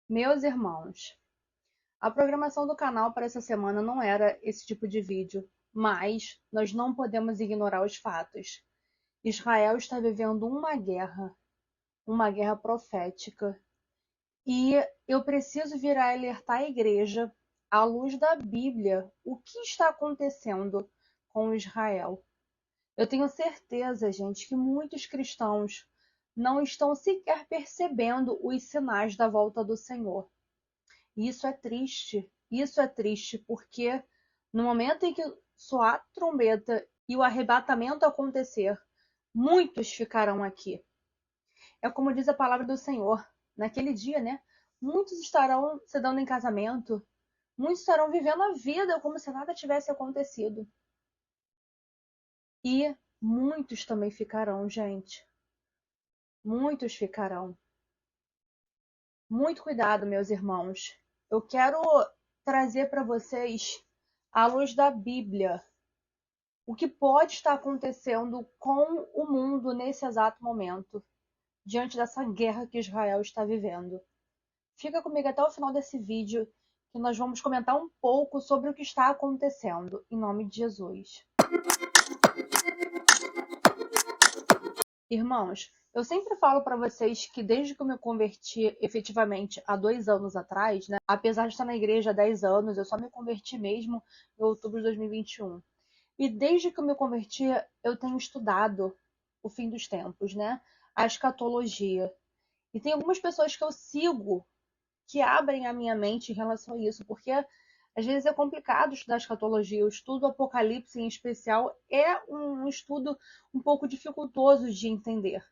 Meus irmãos, a programação do canal para essa semana não era esse tipo de vídeo, mas nós não podemos ignorar os fatos. Israel está vivendo uma guerra profética, e eu preciso vir a alertar a igreja, à luz da Bíblia, o que está acontecendo com Israel. Eu tenho certeza, gente, que muitos cristãos não estão sequer percebendo os sinais da volta do Senhor. E isso é triste, porque no momento em que soar a trombeta e o arrebatamento acontecer, muitos ficarão aqui. É como diz a palavra do Senhor, naquele dia, né? Muitos estarão se dando em casamento, muitos estarão vivendo a vida como se nada tivesse acontecido. E muitos também ficarão, gente. Muitos ficarão. Muito cuidado, meus irmãos. Eu quero trazer para vocês, à luz da Bíblia, o que pode estar acontecendo com o mundo nesse exato momento, diante dessa guerra que Israel está vivendo. Fica comigo até o final desse vídeo, que nós vamos comentar um pouco sobre o que está acontecendo, em nome de Jesus. Irmãos, eu sempre falo para vocês que desde que eu me converti efetivamente há 2 anos atrás, né? Apesar de estar na igreja há 10 anos, eu só me converti mesmo em outubro de 2021. E desde que eu me converti, eu tenho estudado o fim dos tempos, né? A escatologia. E tem algumas pessoas que eu sigo que abrem a minha mente em relação a isso, porque às vezes é complicado estudar escatologia. O estudo do Apocalipse, em especial, é um estudo um pouco dificultoso de entender.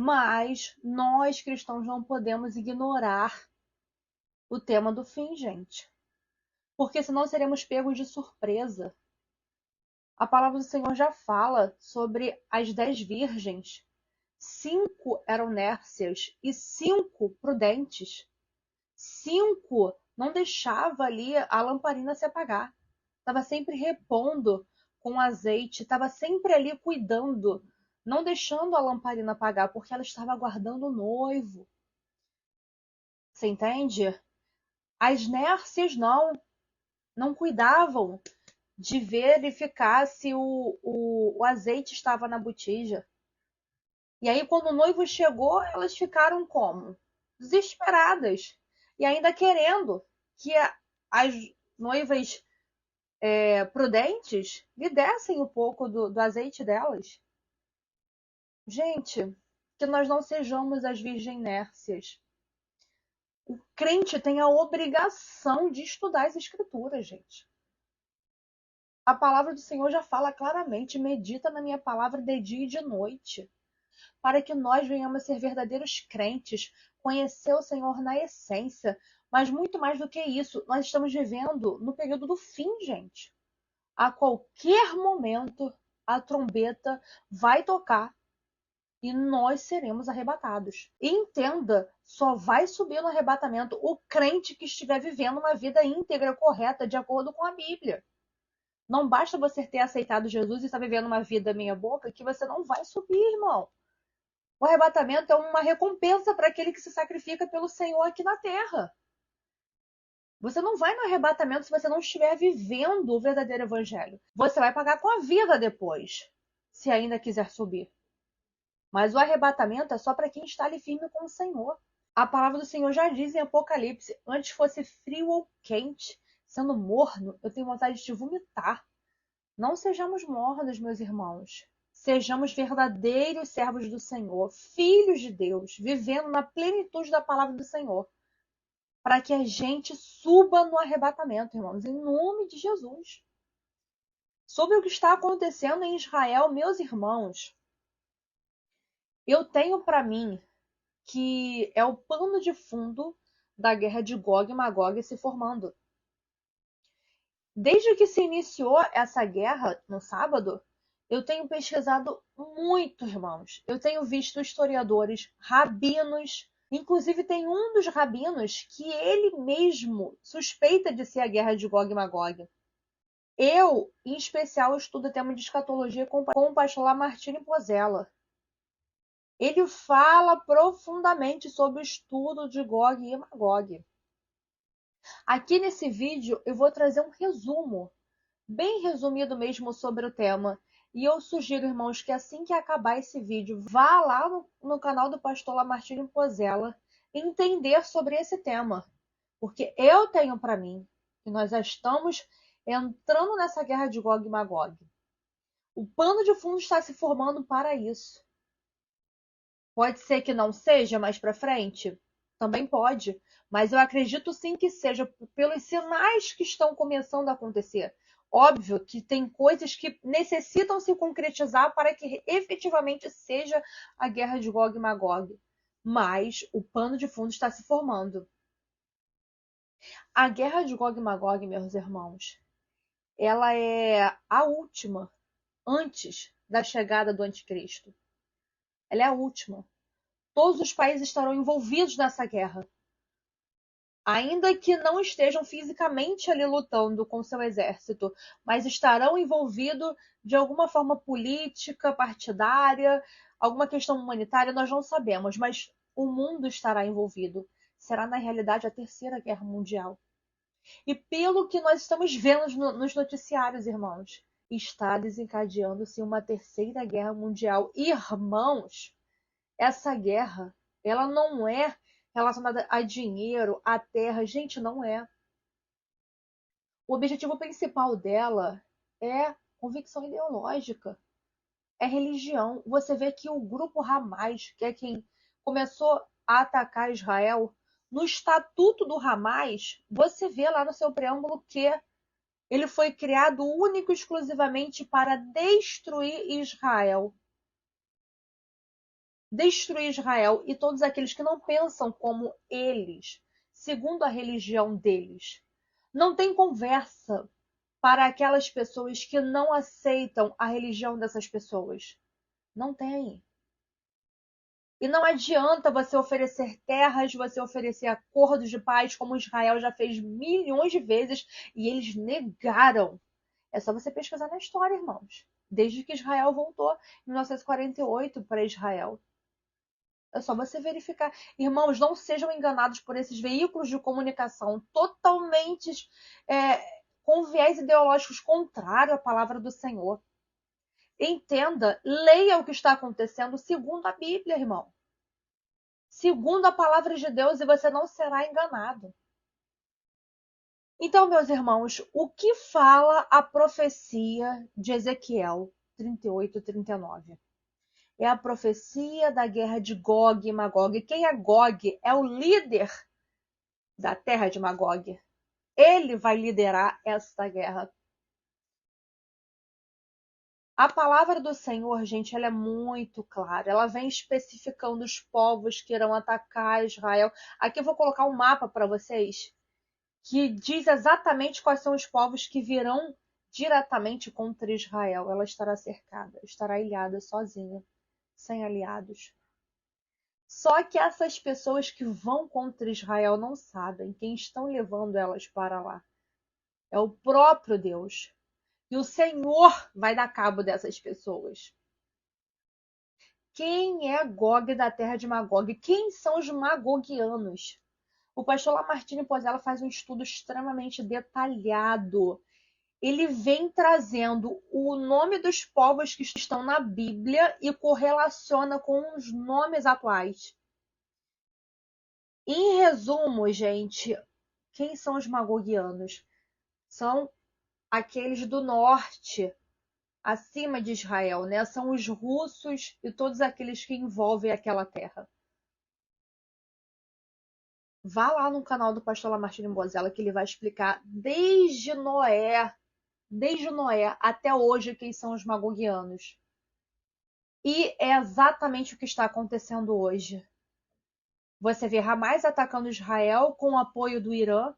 Mas nós, cristãos, não podemos ignorar o tema do fim, gente. Porque senão seremos pegos de surpresa. A palavra do Senhor já fala sobre as 10 virgens. 5 eram nércias e 5 prudentes. 5 não deixava ali a lamparina se apagar. Estava sempre repondo com azeite, estava sempre ali cuidando, não deixando a lamparina apagar, porque ela estava aguardando o noivo. Você entende? As nércias não cuidavam de verificar se o azeite estava na botija. E aí, quando o noivo chegou, elas ficaram como? Desesperadas. E ainda querendo que as noivas prudentes lhe dessem um pouco do azeite delas. Gente, que nós não sejamos as virgens nércias. O crente tem a obrigação de estudar as escrituras, gente. A palavra do Senhor já fala claramente: medita na minha palavra de dia e de noite, para que nós venhamos ser verdadeiros crentes, conhecer o Senhor na essência. Mas muito mais do que isso, nós estamos vivendo no período do fim, gente. A qualquer momento a trombeta vai tocar e nós seremos arrebatados. E entenda, só vai subir no arrebatamento o crente que estiver vivendo uma vida íntegra, correta, de acordo com a Bíblia. Não basta você ter aceitado Jesus e estar vivendo uma vida meia boca que você não vai subir, irmão. O arrebatamento é uma recompensa para aquele que se sacrifica pelo Senhor aqui na terra. Você não vai no arrebatamento se você não estiver vivendo o verdadeiro evangelho. Você vai pagar com a vida depois, se ainda quiser subir. Mas o arrebatamento é só para quem está ali firme com o Senhor. A palavra do Senhor já diz em Apocalipse: antes fosse frio ou quente, sendo morno, eu tenho vontade de te vomitar. Não sejamos mornos, meus irmãos. Sejamos verdadeiros servos do Senhor, filhos de Deus, vivendo na plenitude da palavra do Senhor, para que a gente suba no arrebatamento, irmãos, em nome de Jesus. Sobre o que está acontecendo em Israel, meus irmãos, eu tenho para mim que é o pano de fundo da guerra de Gog e Magog se formando. Desde que se iniciou essa guerra no sábado, eu tenho pesquisado muito, irmãos. Eu tenho visto historiadores, rabinos, inclusive tem um dos rabinos que ele mesmo suspeita de ser a guerra de Gog e Magog. Eu, em especial, estudo o tema de escatologia com o pastor Lamartine Pozella. ele fala profundamente sobre o estudo de Gog e Magog. Aqui nesse vídeo eu vou trazer um resumo, bem resumido mesmo sobre o tema. E eu sugiro, irmãos, que assim que acabar esse vídeo, vá lá no canal do pastor Lamartine Pozella entender sobre esse tema. Porque eu tenho para mim que nós já estamos entrando nessa guerra de Gog e Magog. O pano de fundo está se formando para isso. Pode ser que não seja mais para frente? Também pode. Mas eu acredito sim que seja pelos sinais que estão começando a acontecer. Óbvio que tem coisas que necessitam se concretizar para que efetivamente seja a guerra de Gog e Magog. Mas o pano de fundo está se formando. A guerra de Gog e Magog, meus irmãos, ela é a última antes da chegada do anticristo. Ela é a última. Todos os países estarão envolvidos nessa guerra. Ainda que não estejam fisicamente ali lutando com seu exército, mas estarão envolvidos de alguma forma política, partidária, alguma questão humanitária, nós não sabemos, mas o mundo estará envolvido. Será, na realidade, a Terceira Guerra Mundial. E pelo que nós estamos vendo nos noticiários, irmãos, está desencadeando-se uma Terceira Guerra Mundial. Irmãos, essa guerra, ela não é relacionada a dinheiro, a terra. Gente, não é. O objetivo principal dela é convicção ideológica, é religião. Você vê que o grupo Hamas, que é quem começou a atacar Israel, no estatuto do Hamas, você vê lá no seu preâmbulo que ele foi criado único e exclusivamente para destruir Israel. Destruir Israel e todos aqueles que não pensam como eles, segundo a religião deles. Não tem conversa para aquelas pessoas que não aceitam a religião dessas pessoas. Não tem. E não adianta você oferecer terras, você oferecer acordos de paz, como Israel já fez milhões de vezes, e eles negaram. É só você pesquisar na história, irmãos. Desde que Israel voltou em 1948 para Israel. É só você verificar. Irmãos, não sejam enganados por esses veículos de comunicação totalmente com viés ideológicos contrário à palavra do Senhor. Entenda, leia o que está acontecendo segundo a Bíblia, irmão. Segundo a palavra de Deus, e você não será enganado. Então, meus irmãos, o que fala a profecia de Ezequiel 38 e 39? É a profecia da guerra de Gog e Magog. Quem é Gog? É o líder da terra de Magog. Ele vai liderar esta guerra. A palavra do Senhor, gente, ela é muito clara. Ela vem especificando os povos que irão atacar Israel. Aqui eu vou colocar um mapa para vocês que diz exatamente quais são os povos que virão diretamente contra Israel. Ela estará cercada, estará ilhada, sozinha, sem aliados. Só que essas pessoas que vão contra Israel não sabem quem estão levando elas para lá. É o próprio Deus. E o Senhor vai dar cabo dessas pessoas. Quem é Gog da terra de Magog? Quem são os magogianos? O pastor Lamartine Pozella faz um estudo extremamente detalhado. Ele vem trazendo o nome dos povos que estão na Bíblia e correlaciona com os nomes atuais. Em resumo, gente, quem são os magogianos? São aqueles do norte, acima de Israel, né? São os russos e todos aqueles que envolvem aquela terra. Vá lá no canal do pastor Lamartine Pozella que ele vai explicar desde Noé até hoje quem são os magogianos. E é exatamente o que está acontecendo hoje. Você vê Hamas atacando Israel com o apoio do Irã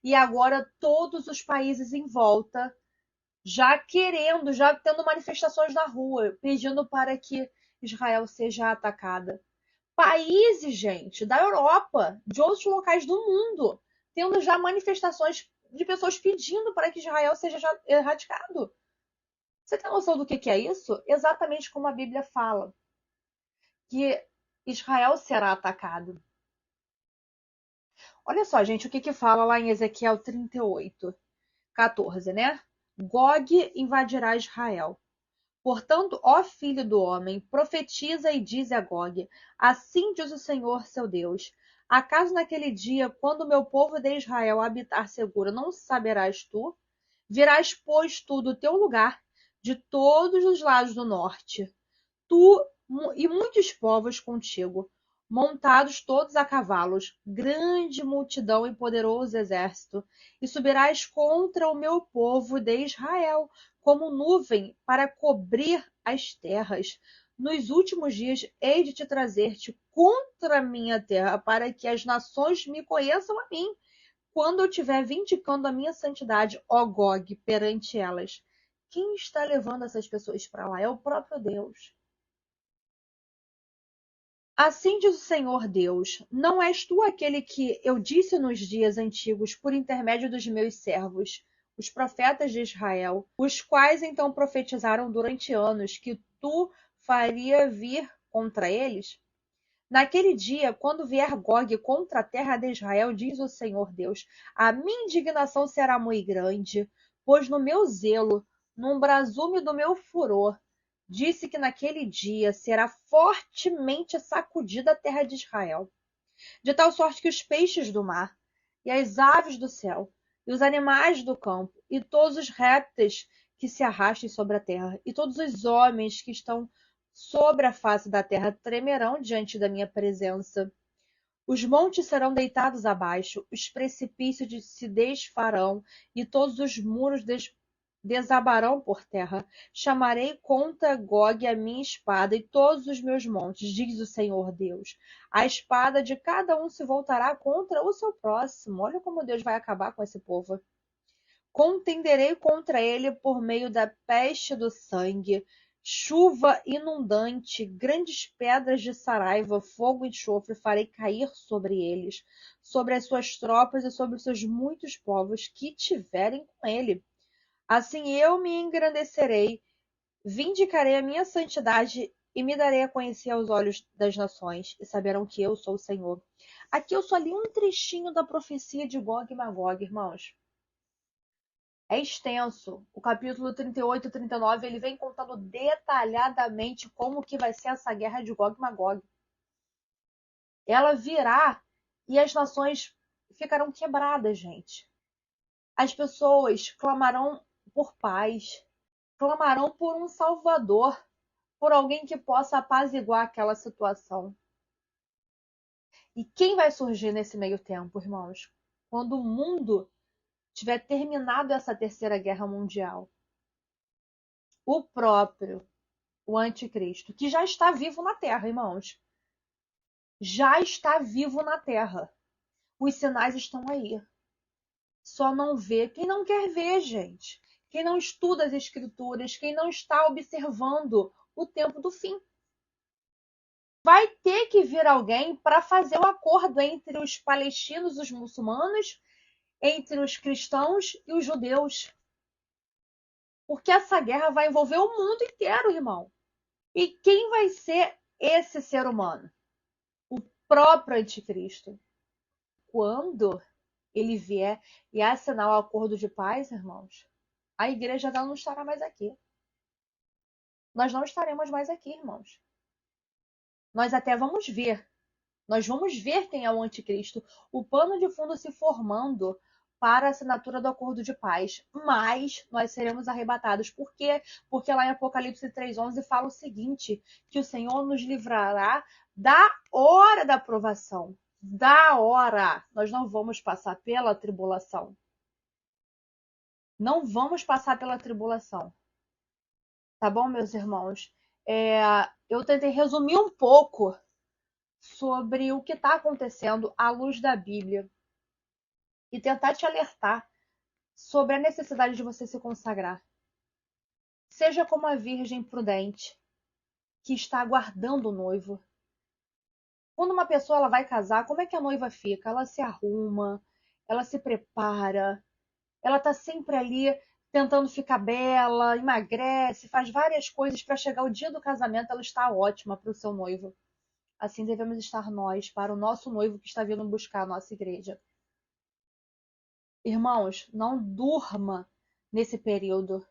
e agora todos os países em volta já tendo manifestações na rua, pedindo para que Israel seja atacada. Países, gente, da Europa, de outros locais do mundo, tendo já manifestações de pessoas pedindo para que Israel seja erradicado. Você tem noção do que é isso? Exatamente como a Bíblia fala. Que Israel será atacado. Olha só, gente, o que fala lá em Ezequiel 38, 14, né? Gog invadirá Israel. Portanto, ó filho do homem, profetiza e diz a Gog: assim diz o Senhor seu Deus: acaso naquele dia, quando o meu povo de Israel habitar seguro, não saberás tu? Virás, pois, tu do teu lugar, de todos os lados do norte, tu e muitos povos contigo, montados todos a cavalos, grande multidão e poderoso exército, e subirás contra o meu povo de Israel, como nuvem para cobrir as terras. Nos últimos dias hei de te trazer-te contra a minha terra, para que as nações me conheçam a mim, quando eu estiver vindicando a minha santidade, ó Gog, perante elas. Quem está levando essas pessoas para lá? É o próprio Deus. Assim diz o Senhor Deus: não és tu aquele que eu disse nos dias antigos por intermédio dos meus servos, os profetas de Israel, os quais então profetizaram durante anos que tu faria vir contra eles? Naquele dia, quando vier Gog contra a terra de Israel, diz o Senhor Deus, a minha indignação será muito grande, pois no meu zelo, num brasume do meu furor, disse que naquele dia será fortemente sacudida a terra de Israel, de tal sorte que os peixes do mar, e as aves do céu, e os animais do campo, e todos os répteis que se arrastem sobre a terra, e todos os homens que estão sobre a face da terra tremerão diante da minha presença. Os montes serão deitados abaixo, os precipícios se desfarão, e todos os muros desabarão por terra. Chamarei contra Gog a minha espada e todos os meus montes, diz o Senhor Deus. A espada de cada um se voltará contra o seu próximo. Olha como Deus vai acabar com esse povo. Contenderei contra ele por meio da peste do sangue, chuva inundante, grandes pedras de saraiva, fogo e enxofre farei cair sobre eles, sobre as suas tropas e sobre os seus muitos povos que tiverem com ele. Assim eu me engrandecerei, vindicarei a minha santidade e me darei a conhecer aos olhos das nações, e saberão que eu sou o Senhor. Aqui eu só li um trechinho da profecia de Gog e Magog, irmãos. É extenso. O capítulo 38 e 39, ele vem contando detalhadamente como que vai ser essa guerra de Gog e Magog. Ela virá e as nações ficarão quebradas, gente. As pessoas clamarão por paz, clamarão por um salvador, por alguém que possa apaziguar aquela situação. E quem vai surgir nesse meio tempo, irmãos? Quando o mundo tiver terminado essa terceira guerra mundial, o próprio, o anticristo, que já está vivo na Terra, irmãos. Já está vivo na Terra. Os sinais estão aí. Só não vê quem não quer ver, gente. Quem não estuda as Escrituras, quem não está observando o tempo do fim. Vai ter que vir alguém para fazer o acordo entre os palestinos, os muçulmanos, entre os cristãos e os judeus. Porque essa guerra vai envolver o mundo inteiro, irmão. E quem vai ser esse ser humano? O próprio anticristo. Quando ele vier e assinar o acordo de paz, irmãos, a igreja não estará mais aqui. Nós não estaremos mais aqui, irmãos. Nós até vamos ver. Nós vamos ver quem é o anticristo. O pano de fundo se formando para a assinatura do acordo de paz. Mas nós seremos arrebatados. Por quê? Porque lá em Apocalipse 3:11 fala o seguinte, que o Senhor nos livrará da hora da provação. Da hora. Nós não vamos passar pela tribulação. Não vamos passar pela tribulação. Tá bom, meus irmãos? Eu tentei resumir um pouco sobre o que está acontecendo à luz da Bíblia e tentar te alertar sobre a necessidade de você se consagrar. Seja como a virgem prudente que está aguardando o noivo. Quando uma pessoa ela vai casar, como é que a noiva fica? Ela se arruma, ela se prepara, ela está sempre ali tentando ficar bela, emagrece, faz várias coisas para chegar o dia do casamento, ela está ótima para o seu noivo. assim devemos estar nós para o nosso noivo que está vindo buscar a nossa igreja. Irmãos, não durma nesse período.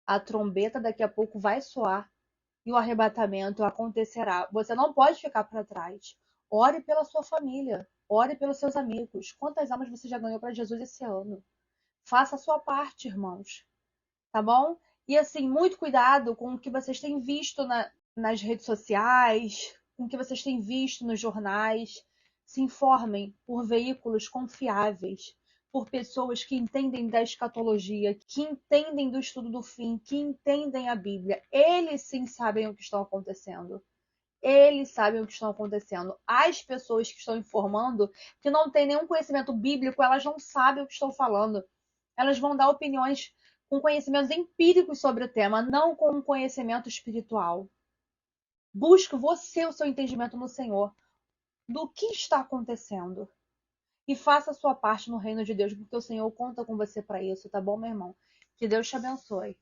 A trombeta daqui a pouco vai soar e o arrebatamento acontecerá. Você não pode ficar para trás. Ore pela sua família, ore pelos seus amigos. Quantas almas você já ganhou para Jesus esse ano? Faça a sua parte, irmãos. Tá bom? E assim, muito cuidado com o que vocês têm visto nas redes sociais, com o que vocês têm visto nos jornais. Se informem por veículos confiáveis, por pessoas que entendem da escatologia, que entendem do estudo do fim, que entendem a Bíblia. Eles sim sabem o que está acontecendo. Eles sabem o que está acontecendo. As pessoas que estão informando, que não têm nenhum conhecimento bíblico, elas não sabem o que estão falando. Elas vão dar opiniões com conhecimentos empíricos sobre o tema, não com um conhecimento espiritual. Busque você o seu entendimento no Senhor do que está acontecendo. E faça a sua parte no reino de Deus, porque o Senhor conta com você para isso, tá bom, meu irmão? Que Deus te abençoe.